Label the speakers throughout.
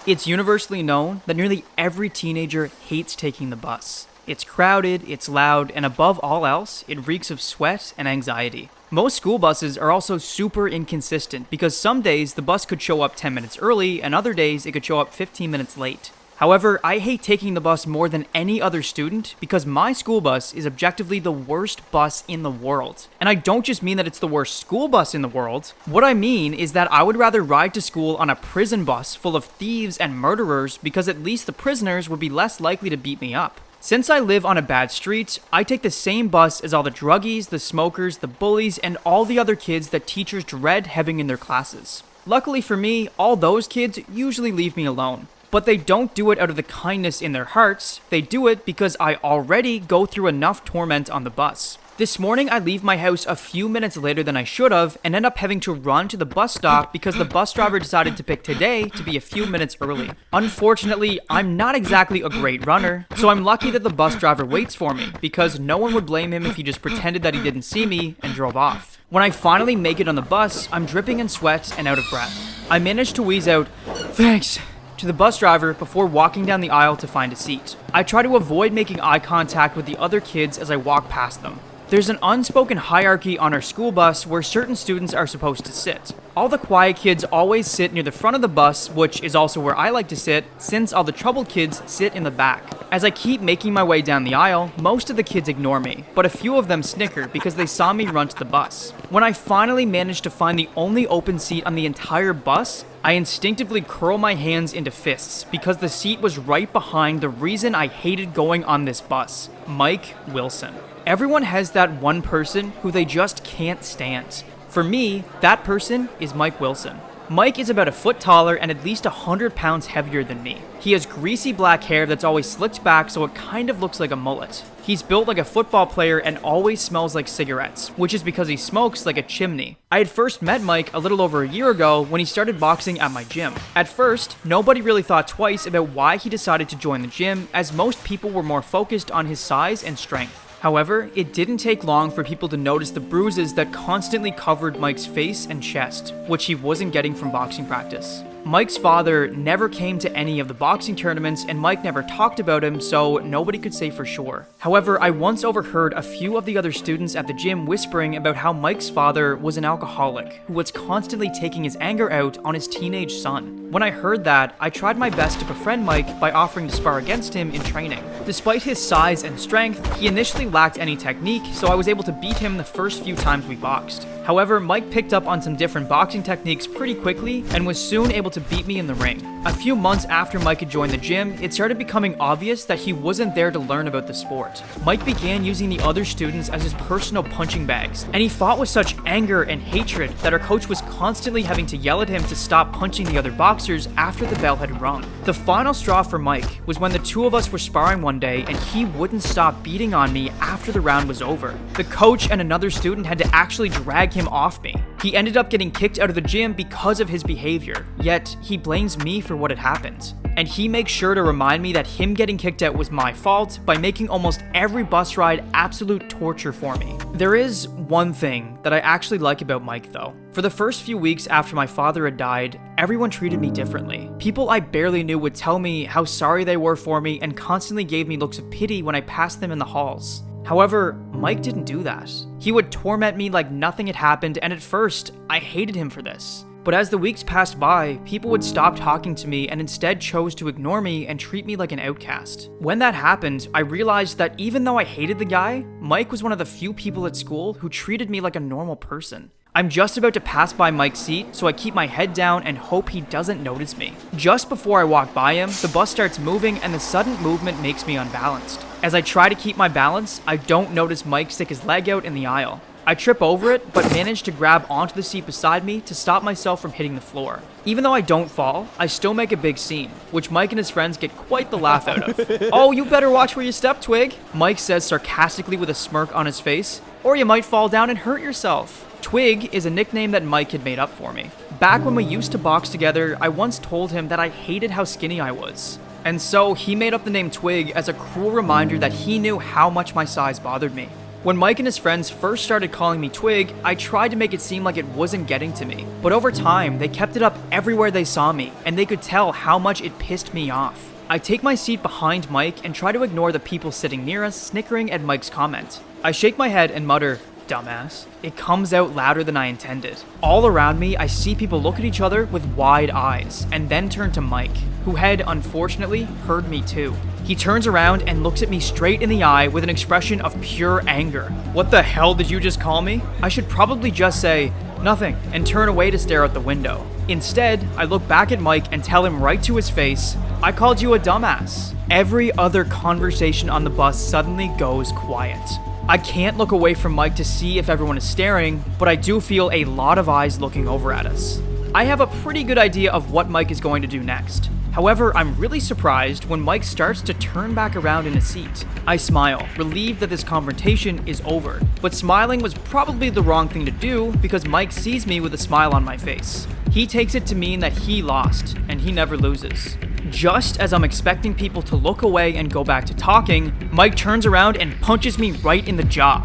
Speaker 1: It's universally known that nearly every teenager hates taking the bus. It's crowded, it's loud, and above all else, it reeks of sweat and anxiety. Most school buses are also super inconsistent because some days the bus could show up 10 minutes early and other days it could show up 15 minutes late. However, I hate taking the bus more than any other student because my school bus is objectively the worst bus in the world. And I don't just mean that it's the worst school bus in the world. What I mean is that I would rather ride to school on a prison bus full of thieves and murderers because at least the prisoners would be less likely to beat me up. Since I live on a bad street, I take the same bus as all the druggies, the smokers, the bullies, and all the other kids that teachers dread having in their classes. Luckily for me, all those kids usually leave me alone. But they don't do it out of the kindness in their hearts, they do it because I already go through enough torment on the bus. This morning I leave my house a few minutes later than I should have and end up having to run to the bus stop because the bus driver decided to pick today to be a few minutes early. Unfortunately, I'm not exactly a great runner, so I'm lucky that the bus driver waits for me because no one would blame him if he just pretended that he didn't see me and drove off. When I finally make it on the bus, I'm dripping in sweat and out of breath. I manage to wheeze out, "Thanks," to the bus driver before walking down the aisle to find a seat. I try to avoid making eye contact with the other kids as I walk past them. There's an unspoken hierarchy on our school bus where certain students are supposed to sit. All the quiet kids always sit near the front of the bus, which is also where I like to sit, since all the troubled kids sit in the back. As I keep making my way down the aisle, most of the kids ignore me, but a few of them snicker because they saw me run to the bus. When I finally manage to find the only open seat on the entire bus, I instinctively curl my hands into fists because the seat was right behind the reason I hated going on this bus, Mike Wilson. Everyone has that one person who they just can't stand. For me, that person is Mike Wilson. Mike is about a foot taller and at least 100 pounds heavier than me. He has greasy black hair that's always slicked back so it kind of looks like a mullet. He's built like a football player and always smells like cigarettes, which is because he smokes like a chimney. I had first met Mike a little over a year ago when he started boxing at my gym. At first, nobody really thought twice about why he decided to join the gym, as most people were more focused on his size and strength. However, it didn't take long for people to notice the bruises that constantly covered Mike's face and chest, which he wasn't getting from boxing practice. Mike's father never came to any of the boxing tournaments and Mike never talked about him, so nobody could say for sure. However, I once overheard a few of the other students at the gym whispering about how Mike's father was an alcoholic who was constantly taking his anger out on his teenage son. When I heard that, I tried my best to befriend Mike by offering to spar against him in training. Despite his size and strength, he initially lacked any technique, so I was able to beat him the first few times we boxed. However, Mike picked up on some different boxing techniques pretty quickly and was soon able to beat me in the ring. A few months after Mike had joined the gym, it started becoming obvious that he wasn't there to learn about the sport. Mike began using the other students as his personal punching bags, and he fought with such anger and hatred that our coach was constantly having to yell at him to stop punching the other boxers after the bell had rung. The final straw for Mike was when the two of us were sparring one day and he wouldn't stop beating on me after the round was over. The coach and another student had to actually drag him off me. He ended up getting kicked out of the gym because of his behavior, yet he blames me for what had happened. And he makes sure to remind me that him getting kicked out was my fault by making almost every bus ride absolute torture for me. There is one thing that I actually like about Mike though. For the first few weeks after my father had died, everyone treated me differently. People I barely knew would tell me how sorry they were for me and constantly gave me looks of pity when I passed them in the halls. However, Mike didn't do that. He would torment me like nothing had happened, and at first, I hated him for this. But as the weeks passed by, people would stop talking to me and instead chose to ignore me and treat me like an outcast. When that happened, I realized that even though I hated the guy, Mike was one of the few people at school who treated me like a normal person. I'm just about to pass by Mike's seat, so I keep my head down and hope he doesn't notice me. Just before I walk by him, the bus starts moving and the sudden movement makes me unbalanced. As I try to keep my balance, I don't notice Mike stick his leg out in the aisle. I trip over it, but manage to grab onto the seat beside me to stop myself from hitting the floor. Even though I don't fall, I still make a big scene, which Mike and his friends get quite the laugh out of. "Oh, you better watch where you step, Twig," Mike says sarcastically with a smirk on his face, "or you might fall down and hurt yourself." Twig is a nickname that Mike had made up for me. Back when we used to box together, I once told him that I hated how skinny I was. And so he made up the name Twig as a cruel reminder that he knew how much my size bothered me. When Mike and his friends first started calling me Twig, I tried to make it seem like it wasn't getting to me. But over time, they kept it up everywhere they saw me, and they could tell how much it pissed me off. I take my seat behind Mike and try to ignore the people sitting near us snickering at Mike's comment. I shake my head and mutter, "Dumbass." It comes out louder than I intended. All around me, I see people look at each other with wide eyes, and then turn to Mike, who had, unfortunately, heard me too. He turns around and looks at me straight in the eye with an expression of pure anger. "What the hell did you just call me?" I should probably just say, "Nothing," and turn away to stare out the window. Instead, I look back at Mike and tell him right to his face, "I called you a dumbass." Every other conversation on the bus suddenly goes quiet. I can't look away from Mike to see if everyone is staring, but I do feel a lot of eyes looking over at us. I have a pretty good idea of what Mike is going to do next. However, I'm really surprised when Mike starts to turn back around in his seat. I smile, relieved that this confrontation is over. But smiling was probably the wrong thing to do because Mike sees me with a smile on my face. He takes it to mean that he lost, and he never loses. Just as I'm expecting people to look away and go back to talking, Mike turns around and punches me right in the jaw.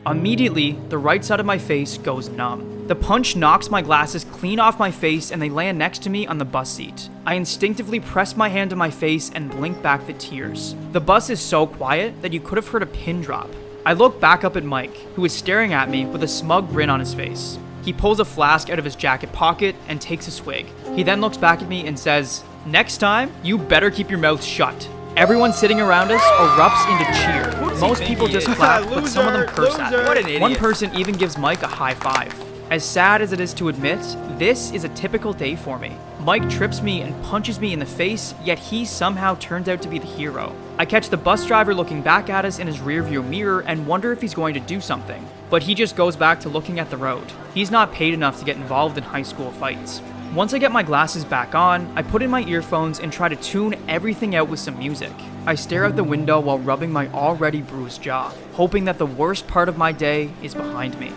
Speaker 1: Immediately, the right side of my face goes numb. The punch knocks my glasses clean off my face and they land next to me on the bus seat. I instinctively press my hand to my face and blink back the tears. The bus is so quiet that you could have heard a pin drop. I look back up at Mike, who is staring at me with a smug grin on his face. He pulls a flask out of his jacket pocket and takes a swig. He then looks back at me and says, "Next time, you better keep your mouth shut." Everyone sitting around us erupts into cheer. Most people just clap, but some of them curse at me.
Speaker 2: What an idiot.
Speaker 1: One person even gives Mike a high five. As sad as it is to admit, this is a typical day for me. Mike trips me and punches me in the face, yet he somehow turns out to be the hero. I catch the bus driver looking back at us in his rearview mirror and wonder if he's going to do something. But he just goes back to looking at the road. He's not paid enough to get involved in high school fights. Once I get my glasses back on, I put in my earphones and try to tune everything out with some music. I stare out the window while rubbing my already bruised jaw, hoping that the worst part of my day is behind me.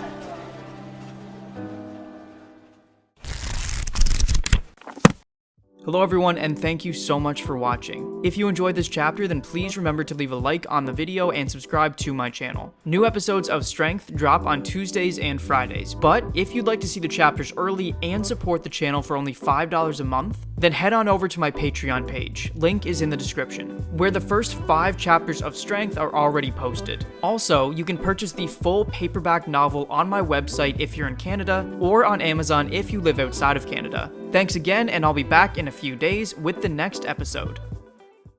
Speaker 1: Hello everyone, and thank you so much for watching. If you enjoyed this chapter, then please remember to leave a like on the video and subscribe to my channel. New episodes of Strength drop on Tuesdays and Fridays, but if you'd like to see the chapters early and support the channel for only $5 a month, then head on over to my Patreon page. Link is in the description, where the first 5 chapters of Strength are already posted. Also, you can purchase the full paperback novel on my website if you're in Canada, or on Amazon if you live outside of Canada. Thanks again, and I'll be back in a few days with the next episode.